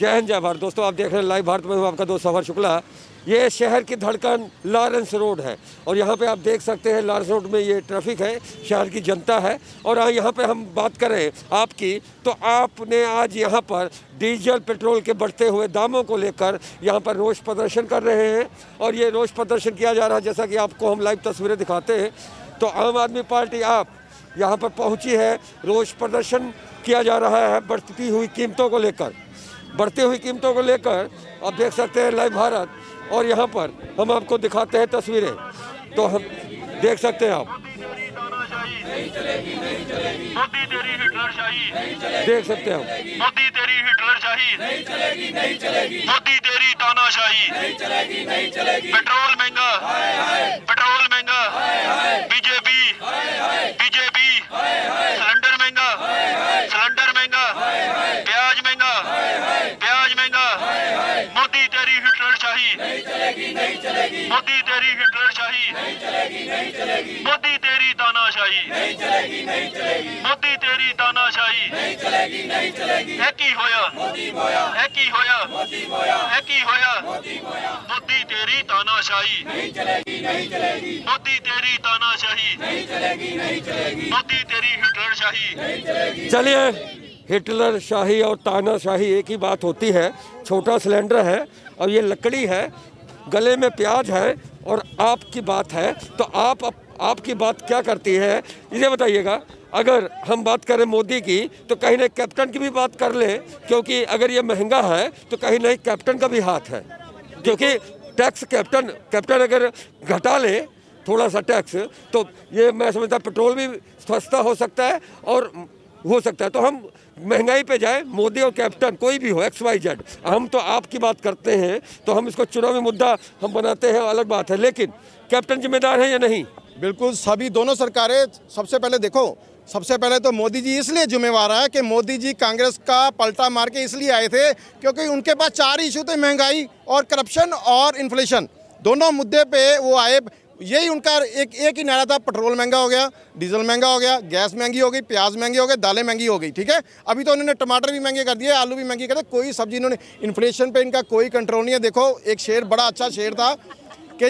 जय हिंद जय भारत। दोस्तों आप देख रहे हैं लाइव भारत में, हूँ आपका दोस्त सफर शुक्ला। ये शहर की धड़कन लॉरेंस रोड है और यहाँ पे आप देख सकते हैं लॉरेंस रोड में ये ट्रैफिक है, शहर की जनता है। और यहाँ पे हम बात करें आपकी, तो आपने आज यहाँ पर डीजल पेट्रोल के बढ़ते हुए दामों को लेकर यहाँ पर रोष प्रदर्शन कर रहे हैं और ये रोष प्रदर्शन किया जा रहा है। जैसा कि आपको हम लाइव तस्वीरें दिखाते हैं, तो आम आदमी पार्टी आप यहाँ पर पहुँची है, रोष प्रदर्शन किया जा रहा है बढ़ती हुई कीमतों को लेकर। बढ़ती हुई कीमतों को लेकर आप देख सकते हैं लाइव भारत, और यहाँ पर हम आपको दिखाते हैं तस्वीरें, तो हम देख सकते हैं आप देख सकते हैं मोदी तेरी हिटलरशाही मोदी तेरी तानाशाही पेट्रोल महंगा बीजेपी सिलेंडर महंगा प्याज महंगा मोदी तेरी हिटलरशाही मोदी तेरी हिटलरशाही मोदी तेरी तानाशाही मोदी तेरी तानाशाही है की होया मोदी तेरी तानाशाही मोदी तेरी तानाशाही मोदी तेरी हिटलरशाही। चलिए, हिटलर शाही और तानाशाही एक ही बात होती है। छोटा सिलेंडर है और ये लकड़ी है, गले में प्याज है और आपकी बात है, तो आपकी बात क्या करती है ये बताइएगा। अगर हम बात करें मोदी की, तो कहीं ना कैप्टन की भी बात कर ले, क्योंकि अगर ये महंगा है तो कहीं नहीं कैप्टन का भी हाथ है, क्योंकि टैक्स कैप्टन अगर घटा ले थोड़ा सा टैक्स, तो ये मैं समझता पेट्रोल भी सस्ता हो सकता है और हो सकता है। तो हम महंगाई पे जाए, मोदी और कैप्टन कोई भी हो, XYZ, हम तो आपकी बात करते हैं, तो हम इसको चुनावी मुद्दा हम बनाते हैं, अलग बात है, लेकिन कैप्टन जिम्मेदार है या नहीं? बिल्कुल, सभी दोनों सरकारें। सबसे पहले देखो, सबसे पहले तो मोदी जी इसलिए जिम्मेवार है कि मोदी जी कांग्रेस का पलटा मार के इसलिए आए थे क्योंकि उनके पास 4 इशू थे, महंगाई और करप्शन और इन्फ्लेशन। दोनों मुद्दे पे वो आए, यही उनका एक ही नारा था। पेट्रोल महंगा हो गया, डीजल महंगा हो गया, गैस महंगी हो गई, प्याज महंगी हो गई, दालें महंगी हो गई, ठीक है। अभी तो उन्होंने टमाटर भी महंगे कर दिए, आलू भी महंगी कर दिए, कोई सब्जी इन्होंने, इन्फ्लेशन पे इनका कोई कंट्रोल नहीं है। देखो, एक शेर, बड़ा अच्छा शेर था कि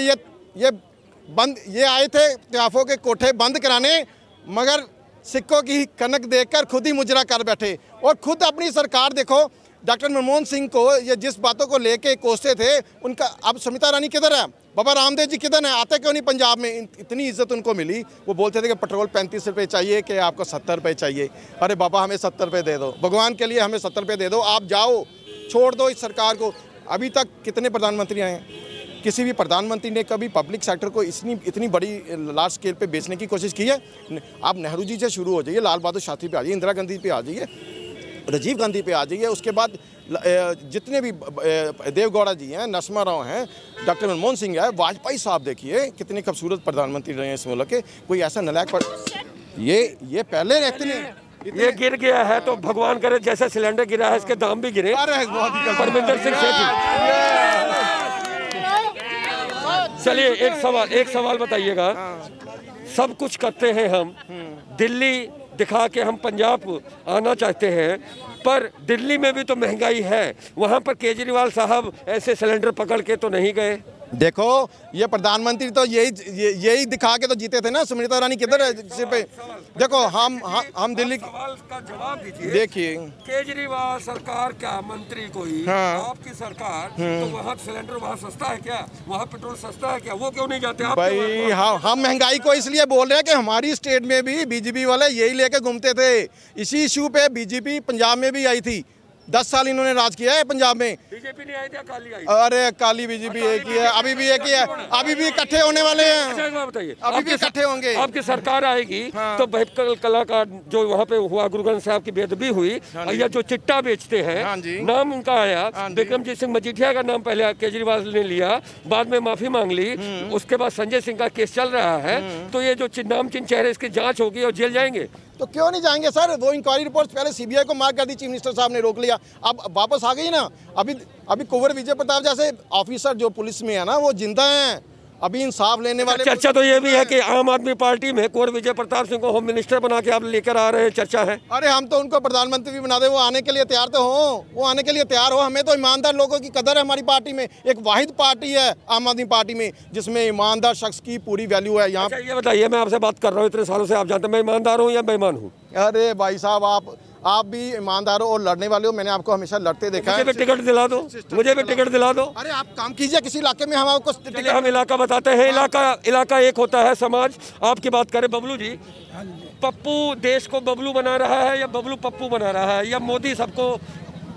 ये आए थे क्याफों के कोठे बंद कराने, मगर सिक्कों की कनक देखकर खुद ही मुजरा कर बैठे। और खुद अपनी सरकार देखो, डॉक्टर मनमोहन सिंह को ये जिस बातों को लेके कोसते थे, उनका अब स्मृति ईरानी किधर है, बाबा रामदेव जी किधर है, आते क्यों नहीं पंजाब में? इतनी इज्जत उनको मिली। वो बोलते थे कि पेट्रोल 35 रुपये चाहिए, कि आपको 70 रुपये चाहिए। अरे बाबा, हमें 70 रुपये दे दो, भगवान के लिए हमें 70 रुपये दे दो, आप जाओ, छोड़ दो इस सरकार को। अभी तक कितने प्रधानमंत्री आए हैं? किसी भी प्रधानमंत्री ने कभी पब्लिक सेक्टर को इतनी बड़ी लार्ज स्केल पे बेचने की कोशिश की है? आप नेहरू जी से शुरू हो जाइए, लाल बहादुर शास्त्री पे आ जाइए, इंदिरा गांधी पे आ जाइए, राजीव गांधी पे आ जाइए, उसके बाद जितने भी देवगौड़ा जी हैं, नरसिम्हा राव हैं, डॉक्टर मनमोहन सिंह है, वाजपेयी साहब, देखिए कितने खूबसूरत प्रधानमंत्री रहे हैं इस मुल्क के। कोई ऐसा नलायक पर ये पहले रहते नहीं, ये गिर गया है तो भगवान करे जैसे सिलेंडर गिरा है इसके दाम भी गिरे। परमिंदर सिंह सेठी, चलिए एक सवाल बताइएगा। सब कुछ करते हैं हम, दिल्ली दिखा के हम पंजाब आना चाहते हैं, पर दिल्ली में भी तो महंगाई है, वहाँ पर केजरीवाल साहब ऐसे सिलेंडर पकड़ के तो नहीं गए। देखो, ये प्रधानमंत्री तो यही दिखा के तो जीते थे ना। स्मृति ईरानी किधर है सिर पे? देखो, हम दिल्ली सवाल का जवाब दीजिए। देखिए, केजरीवाल सरकार क्या मंत्री कोई, आपकी सरकार, तो वहाँ सिलेंडर वहाँ सस्ता है क्या? वहाँ पेट्रोल सस्ता है क्या? वो क्यों नहीं जाते आप? भाई, हम महंगाई को इसलिए बोल रहे हैं कि हमारी स्टेट में भी बीजेपी वाले यही लेके घूमते थे। इसी इशू पे बीजेपी पंजाब में भी आई थी, 10 साल इन्होंने राज किया है पंजाब में। बीजेपी नहीं आई थी, अकाली आई। अरे काली बीजेपी एक ही है, अभी भी एक ही है, अभी भी इकट्ठे होने वाले हैं। बताइए, अभी भी इकट्ठे होंगे। आपकी सरकार आएगी तो बेहतर कलाकार जो वहाँ पे हुआ, गुरु ग्रंथ साहब की बेदबी हुई, या जो चिट्टा बेचते हैं, नाम उनका आया, विक्रमजीत सिंह मजीठिया का नाम पहले केजरीवाल ने लिया, बाद में माफी मांग ली, उसके बाद संजय सिंह का केस चल रहा है, तो ये जो नामचीन चेहरे, इसकी जाँच होगी और जेल जाएंगे। तो क्यों नहीं जाएंगे सर? वो इंक्वायरी रिपोर्ट पहले CBI को मार्क कर दी, चीफ मिनिस्टर साहब ने रोक लिया, अब वापस आ गई ना। अभी कुंवर विजय प्रताप जैसे ऑफिसर जो पुलिस में है ना, वो जिंदा हैं। अभी इंसाफ लेने वाले चर्चा तो ये भी है कि आम आदमी पार्टी में कुंवर विजय प्रताप सिंह को होम मिनिस्टर बना के आप लेकर आ रहे हैं, चर्चा है। अरे हम तो उनको प्रधानमंत्री भी बना दे, वो आने के लिए तैयार तो हो, वो आने के लिए तैयार हो। हमें तो ईमानदार लोगों की कदर है। हमारी पार्टी में एक वाहिद पार्टी है आम आदमी पार्टी में, जिसमें ईमानदार शख्स की पूरी वैल्यू है। यहाँ अच्छा ये बताइए, मैं आपसे बात कर रहा हूँ, इतने सालों से आप जानते हैं मैं ईमानदार हूँ या बेईमान हूँ? अरे भाई साहब, आप भी ईमानदार हो और लड़ने वाले हो। मैंने आपको हमेशा लड़ते देखा है। मुझे भी टिकट दिला दो, मुझे भी टिकट दिला दो। अरे आप काम कीजिए किसी इलाके में, हम आपको चलिए हम इलाका बताते हैं। इलाका एक होता है समाज। आपकी बात करें बबलू जी, पप्पू देश को बबलू बना रहा है या बबलू पप्पू बना रहा है, या मोदी सबको,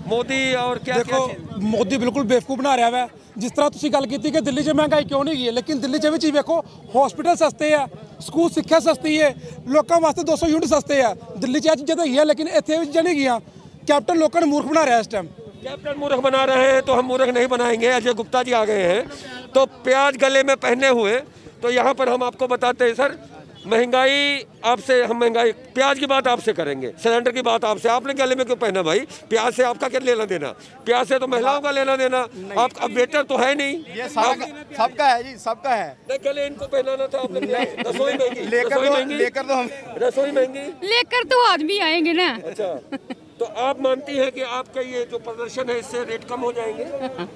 मोदी और क्या देखो मोदी बिल्कुल बेवकूफ बना रहा है। जिस तरह तुसी गल की कि दिल्ली 'ਚ महंगाई क्यों नहीं है, लेकिन दिल्ली 'ਚ भी चीज देखो, हॉस्पिटल सस्ते है, स्कूल शिक्षा सस्ती है, लोगों वास्ते 200 यूनिट सस्ते है। दिल्ली 'ਚ चीज़ें तो है, लेकिन इतने नहीं गया। कैप्टन लोगों ने मूर्ख बना रहा है इस टाइम। कैप्टन मूर्ख बना रहे हैं तो हम मूर्ख नहीं बनाएंगे। अजय गुप्ता जी आ गए हैं, तो प्याज गले में पहने हुए, तो यहाँ पर हम आपको बताते हैं सर, महंगाई आपसे, हम महंगाई प्याज की बात आपसे करेंगे, सिलेंडर की बात आपसे। आपने गले में क्यों पहना भाई? प्याज से आपका क्या लेना देना? प्याज से तो महिलाओं का लेना देना। आप अब बेटर तो है नहीं, ये सबका है जी, सबका है। नहीं गले इनको पहनाना था आपने। रसोई महंगी, लेकर तो हम रसोई महंगी लेकर तो आदमी आएंगे ना। अच्छा, तो आप मानती हैं कि आपका ये जो प्रदर्शन है इससे रेट कम हो जाएंगे?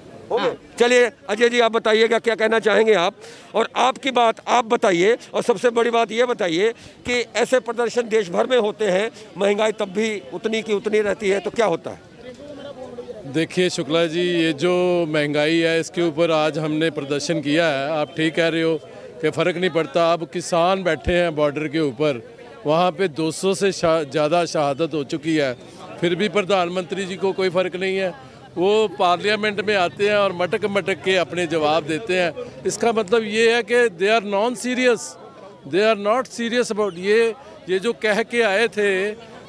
चलिए अजय जी आप बताइएगा क्या कहना चाहेंगे आप, और आपकी बात आप बताइए। और सबसे बड़ी बात ये बताइए कि ऐसे प्रदर्शन देश भर में होते हैं, महंगाई तब भी उतनी की उतनी रहती है, तो क्या होता है? देखिए शुक्ला जी, ये जो महंगाई है इसके ऊपर आज हमने प्रदर्शन किया है। आप ठीक कह रहे हो कि फ़र्क नहीं पड़ता। अब किसान बैठे हैं बॉर्डर के ऊपर, वहाँ पे 200 से ज़्यादा शहादत हो चुकी है, फिर भी प्रधानमंत्री जी को कोई फ़र्क नहीं है। वो पार्लियामेंट में आते हैं और मटक मटक के अपने जवाब देते हैं। इसका मतलब ये है कि they are non serious, they are not serious about ये जो कह के आए थे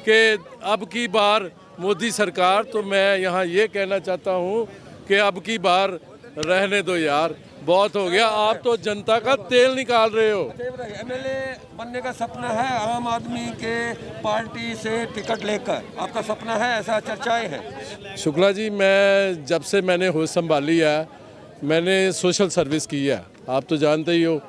कि अब की बार मोदी सरकार, तो मैं यहाँ ये कहना चाहता हूँ कि अब की बार रहने दो यार, बहुत हो गया। आप तो जनता का तेल निकाल रहे हो। एमएलए बनने का सपना है आम आदमी के पार्टी से टिकट लेकर, आपका सपना है, ऐसा चर्चाएं हैं? शुक्ला जी, मैं जब से मैंने होश संभाली है, मैंने सोशल सर्विस की है। आप तो जानते ही हो,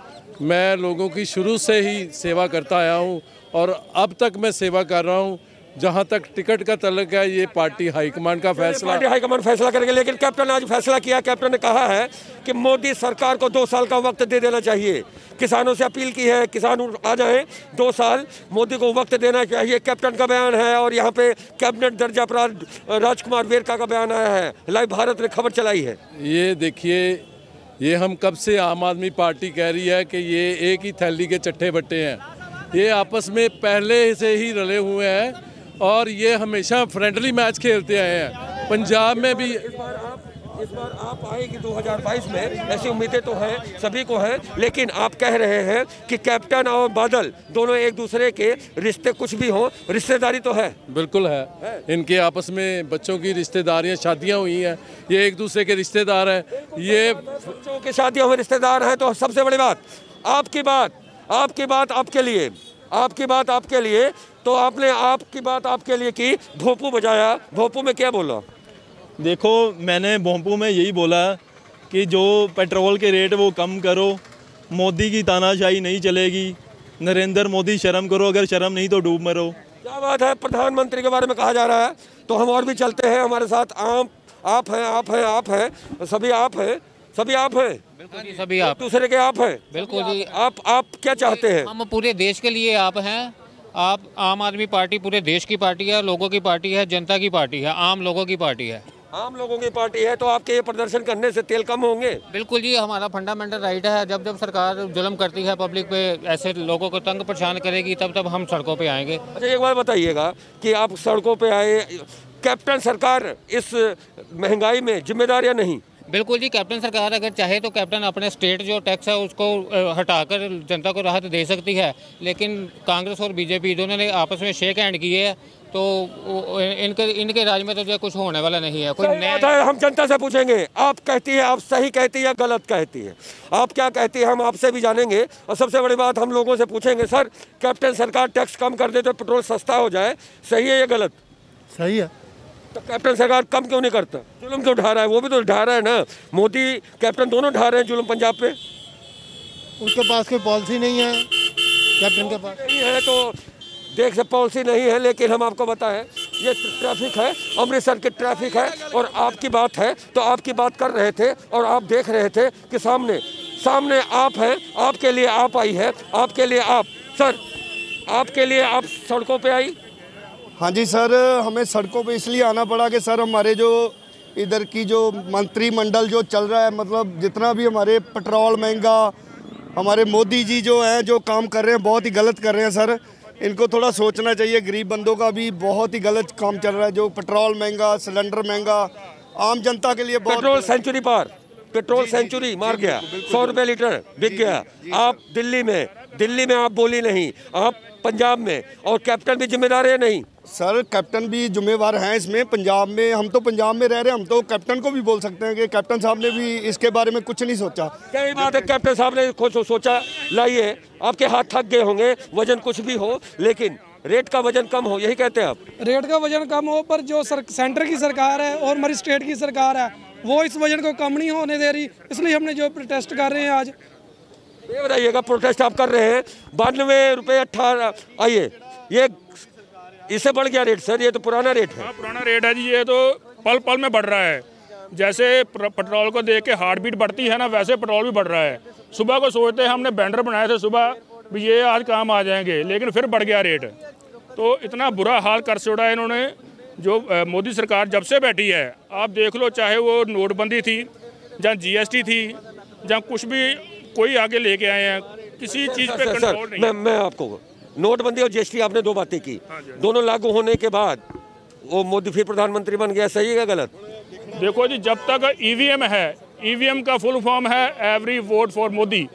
मैं लोगों की शुरू से ही सेवा करता आया हूँ और अब तक मैं सेवा कर रहा हूँ। जहाँ तक टिकट का तल्लुक है, ये पार्टी हाईकमान का फैसला, पार्टी हाईकमान फैसला करेंगे। लेकिन कैप्टन आज फैसला किया, कैप्टन ने कहा है कि मोदी सरकार को 2 साल का वक्त दे देना चाहिए। किसानों से अपील की है, किसान आ जाएं, 2 साल मोदी को वक्त देना चाहिए, कैप्टन का बयान है। और यहाँ पे कैबिनेट दर्जा पर राजकुमार वेरका का बयान आया है, लाइव भारत ने खबर चलाई है। ये देखिए, ये हम कब से आम आदमी पार्टी कह रही है कि ये एक ही थैली के चट्टे बट्टे हैं, ये आपस में पहले से ही रले हुए हैं और ये हमेशा फ्रेंडली मैच खेलते आए हैं। पंजाब में भी इस बार आप आएगी 2022 में, ऐसी उम्मीदें तो हैं, सभी को हैं। लेकिन आप कह रहे हैं कि कैप्टन और बादल दोनों एक दूसरे के रिश्ते, कुछ भी हो रिश्तेदारी तो है। बिल्कुल है, इनके आपस में बच्चों की रिश्तेदारियां, शादियां हुई हैं, ये एक दूसरे के रिश्तेदार हैं। ये बच्चों की शादियां हुई रिश्तेदार हैं। तो सबसे बड़ी बात आपकी बात आपके लिए, तो आपने आपकी बात आपके लिए की, भोंपू बजाया। भोंपू में क्या बोला? देखो, मैंने भोंपू में यही बोला कि जो पेट्रोल के रेट वो कम करो, मोदी की तानाशाही नहीं चलेगी, नरेंद्र मोदी शर्म करो, अगर शर्म नहीं तो डूब मरो। क्या बात है, प्रधानमंत्री के बारे में कहा जा रहा है। तो हम और भी चलते हैं, हमारे साथ आप हैं, सभी आप हैं। बिल्कुल जी, सभी आप दूसरे के आप हैं। बिल्कुल जी, आप क्या चाहते हैं? हम पूरे देश के लिए आप हैं। आप आम आदमी पार्टी पूरे देश की पार्टी है, लोगों की पार्टी है, जनता की पार्टी है, आम लोगों की पार्टी है। आम लोगों की पार्टी है, तो आपके ये प्रदर्शन करने से तेल कम होंगे? बिल्कुल जी, हमारा फंडामेंटल राइट है। जब जब सरकार जुल्म करती है पब्लिक पे, ऐसे लोगों को तंग परेशान करेगी, तब तब हम सड़कों पे आएंगे। अच्छा एक बार बताइएगा कि आप सड़कों पे आए, कैप्टन सरकार इस महंगाई में जिम्मेदार या नहीं? बिल्कुल जी, कैप्टन सरकार अगर चाहे तो कैप्टन अपने स्टेट जो टैक्स है उसको हटाकर जनता को राहत दे सकती है। लेकिन कांग्रेस और बीजेपी दोनों ने आपस में शेक हैंड किए हैं, तो इनके राज में तो जो कुछ होने वाला नहीं है। कोई नया हम जनता से पूछेंगे, आप कहती है, आप सही कहती है या गलत कहती है? आप क्या कहती है, हम आपसे भी जानेंगे। और सबसे बड़ी बात हम लोगों से पूछेंगे, सर कैप्टन सरकार टैक्स कम कर दे तो पेट्रोल सस्ता हो जाए, सही है या गलत? सही है। तो कैप्टन सरकार कम क्यों नहीं करता? जुल्म क्यों ढा रहा है? वो भी तो ढा रहा है ना, मोदी कैप्टन दोनों ढा रहे हैं जुल्म पंजाब पे। उसके पास कोई पॉलिसी नहीं है, कैप्टन के पास नहीं है तो देख से पॉलिसी नहीं है। लेकिन हम आपको बताएं ये ट्रैफिक है, अमृतसर की ट्रैफिक है और आपकी बात है तो आपकी बात कर रहे थे और आप देख रहे थे कि सामने आप हैं, आपके लिए आप आई है, आपके लिए आप सर, आपके लिए आप सड़कों पे आई। हाँ जी सर, हमें सड़कों पे इसलिए आना पड़ा कि सर हमारे जो इधर की जो मंत्रिमंडल जो चल रहा है, मतलब जितना भी हमारे पेट्रोल महंगा, हमारे मोदी जी जो हैं जो काम कर रहे हैं बहुत ही गलत कर रहे हैं सर। इनको थोड़ा सोचना चाहिए, गरीब बंदों का भी बहुत ही गलत काम चल रहा है। जो पेट्रोल महंगा, सिलेंडर महंगा, आम जनता के लिए बहुत। पेट्रोल सेंचुरी पार, पेट्रोल सेंचुरी मार गया, 100 रुपये लीटर बिक गया। आप दिल्ली में आप बोली नहीं, आप पंजाब में, और कैप्टन भी जिम्मेदार है नहीं सर? कैप्टन भी जिम्मेवार हैं इसमें। पंजाब में, हम तो पंजाब में रह रहे हैं, हम तो कैप्टन को भी बोल सकते हैं कि कैप्टन साहब ने भी इसके बारे में कुछ नहीं सोचा। क्या बात है, कैप्टन साहब ने कुछ सोचा? लाइए, आपके हाथ थक गए होंगे, वजन कुछ भी हो लेकिन रेट का वजन कम हो, यही कहते हैं आप? रेट का वजन कम हो, पर जो सेंटर की सरकार है और हमारी स्टेट की सरकार है वो इस वजन को कम नहीं होने दे रही, इसलिए हमने जो प्रोटेस्ट कर रहे हैं आज। ये बताइएगा, प्रोटेस्ट आप कर रहे हैं 92 रुपये 18, आइए ये इससे बढ़ गया रेट सर, ये तो पुराना रेट है। हाँ, पुराना रेट है जी, ये तो पल पल में बढ़ रहा है। जैसे पेट्रोल को देख के हार्ट बीट बढ़ती है ना, वैसे पेट्रोल भी बढ़ रहा है। सुबह को सोचते हैं, हमने बैंडर बनाए थे सुबह भी ये आज काम आ जाएंगे, लेकिन फिर बढ़ गया रेट। तो इतना बुरा हाल कर छोड़ा है इन्होंने। जो मोदी सरकार जब से बैठी है, आप देख लो, चाहे वो नोटबंदी थी या GST थी या कुछ भी कोई आगे लेके आए हैं, किसी चीज़ पे कंट्रोल नहीं। मैं आपको नोटबंदी और GST आपने दो बातें की, दोनों लागू होने के बाद वो मोदी फिर प्रधानमंत्री बन गया, सही है गलत? देखो जी, जब तक EVM है, EVM का फुल फॉर्म है एवरी वोट फॉर मोदी।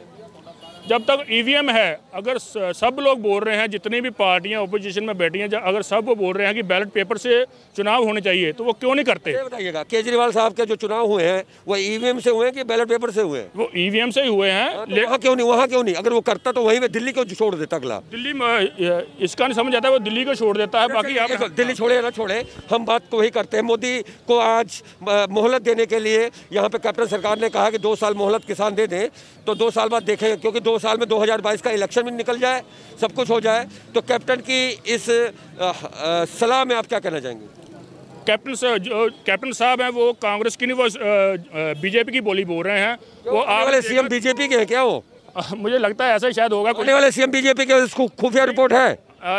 जब तक EVM है, अगर सब लोग बोल रहे हैं, जितनी भी पार्टियां ओपोजिशन में बैठी हैं, अगर सब वो बोल रहे हैं कि बैलेट पेपर से चुनाव होने चाहिए, तो वो क्यों नहीं करते? बताइएगा, केजरीवाल साहब के जो चुनाव हुए हैं वो EVM से हुए हैं कि बैलेट पेपर से हुए हैं? वो EVM से ही हुए हैं। तो वहाँ क्यों नहीं? अगर वो करता तो वहीं पे दिल्ली को छोड़ देता अगला। दिल्ली में इसका नहीं समझ आता, वो दिल्ली को छोड़ देता है। बाकी आप दिल्ली छोड़े या ना छोड़े, हम बात को वही करते हैं। मोदी को आज मोहलत देने के लिए यहाँ पे कैप्टन सरकार ने कहा कि 2 साल मोहलत किसान दे दें, तो 2 साल बाद देखेंगे, क्योंकि 2 साल में 2022 का इलेक्शन भी निकल जाए, सब कुछ हो जाए। तो कैप्टन की इस सलाह में आप क्या कहना चाहेंगे? कैप्टन साहब हैं वो कांग्रेस की नहीं, वो BJP की बोली बोल रहे हैं। वो वाले CM BJP के हैं क्या? वो मुझे लगता है ऐसा ही शायद होगा। आने वाले CM BJP के, खुफिया रिपोर्ट है?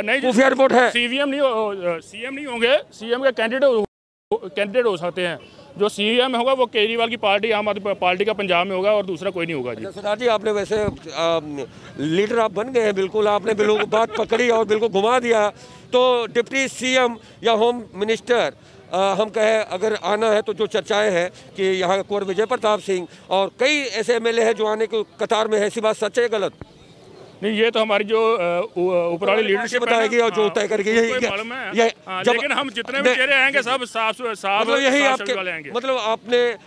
नहीं, खुफिया रिपोर्ट है। CM नहीं होंगे, CM के कैंडिडेट हो सकते हैं। जो CM होगा वो केजरीवाल की पार्टी, आम आदमी पार्टी का पंजाब में होगा, और दूसरा कोई नहीं होगा जी। सरदार जी, आपने वैसे लीडर आप बन गए हैं, बिल्कुल आपने बिल्कुल बात पकड़ी और बिल्कुल घुमा दिया। तो डिप्टी CM या होम मिनिस्टर हम कहें अगर आना है, तो जो चर्चाएं हैं कि यहाँ कुंवर विजय प्रताप सिंह और कई ऐसे MLA हैं जो आने के कतार में है, ऐसी बात सच है गलत? नहीं, ये तो हमारी जो ऊपर वाली लीडरशिप बताएगी और जो तय करेगी, लेकिन हम जितने भी चेहरे आएंगे सब साफ यही आपके, मतलब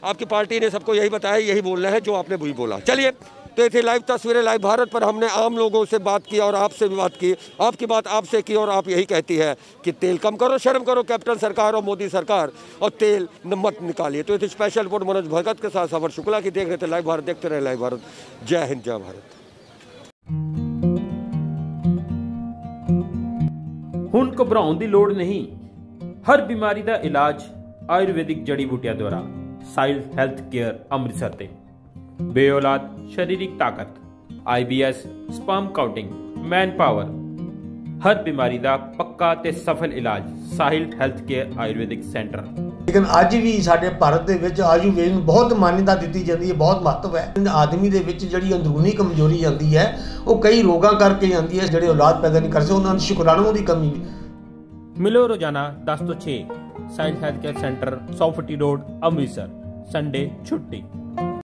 आपकी पार्टी ने सबको यही बताया, यही बोलना है जो आपने वही बोला। चलिए, तो ये थी लाइव तस्वीरें लाइव भारत पर। हमने आम लोगों से बात की और आपसे भी बात की, आपकी बात आपसे की, और आप यही कहती है कि तेल कम करो, शर्म करो कैप्टन सरकार और मोदी सरकार, और तेल मत निकालिए। तो ये थी स्पेशल रिपोर्ट मनोज भगत के साथ सवर शुक्ला की। देख रहे थे लाइव भारत, देखते रहे लाइव भारत। जय हिंद, जय भारत। ਹੁਣ ਘਬਰਾਉਣ ਦੀ ਲੋੜ ਨਹੀਂ। ਹਰ ਬਿਮਾਰੀ ਦਾ ਇਲਾਜ ਆਯੁਰਵੈਦਿਕ ਜੜੀ ਬੂਟੀਆਂ ਦੁਆਰਾ। ਸਾਈਲ ਹੈਲਥ ਕੇਅਰ ਅੰਮ੍ਰਿਤਸਰ ਤੇ ਬੇਔਲਾਦ शारीरिक ताकत, IBS, sperm counting, man power, ਹਰ ਬਿਮਾਰੀ ਦਾ ਪੱਕਾ ਤੇ ਸਫਲ ਇਲਾਜ Sahil health care Ayurvedic centre. ਲੇਕਿਨ ਅੱਜ ਵੀ ਸਾਡੇ ਭਾਰਤ ਦੇ ਵਿੱਚ ਆਯੁਰਵੇਦ ਨੂੰ ਬਹੁਤ ਮਾਨਤਾ ਦਿੱਤੀ ਜਾਂਦੀ ਹੈ, ਬਹੁਤ ਮਹੱਤਵ ਹੈ। ਆਦਮੀ ਦੇ ਵਿੱਚ ਜਿਹੜੀ ਅੰਦਰੂਨੀ ਕਮਜ਼ੋਰੀ ਜਾਂਦੀ ਹੈ, ਉਹ ਕਈ ਰੋਗਾਂ ਕਰਕੇ ਜਾਂਦੀ ਹੈ। ਜਿਹੜੇ ਔਲਾਦ ਪੈਦਾ ਨਹੀਂ ਕਰ ਸਕਦੇ, ਉਹਨਾਂ ਨੂੰ ਸ਼ੁਕਰਾਣੂ ਦੀ ਕਮੀ। ਮਿਲੋ ਰੋਜ਼ਾਨਾ 10 ਤੋਂ 6 ਸਾਇੰਸ ਹੈਲਥ ਕੇਅਰ ਸੈਂਟਰ 100 ਫੁੱਟੀ ਰੋਡ ਅੰਮ੍ਰਿਤਸਰ। ਸੰਡੇ ਛੁੱਟੀ।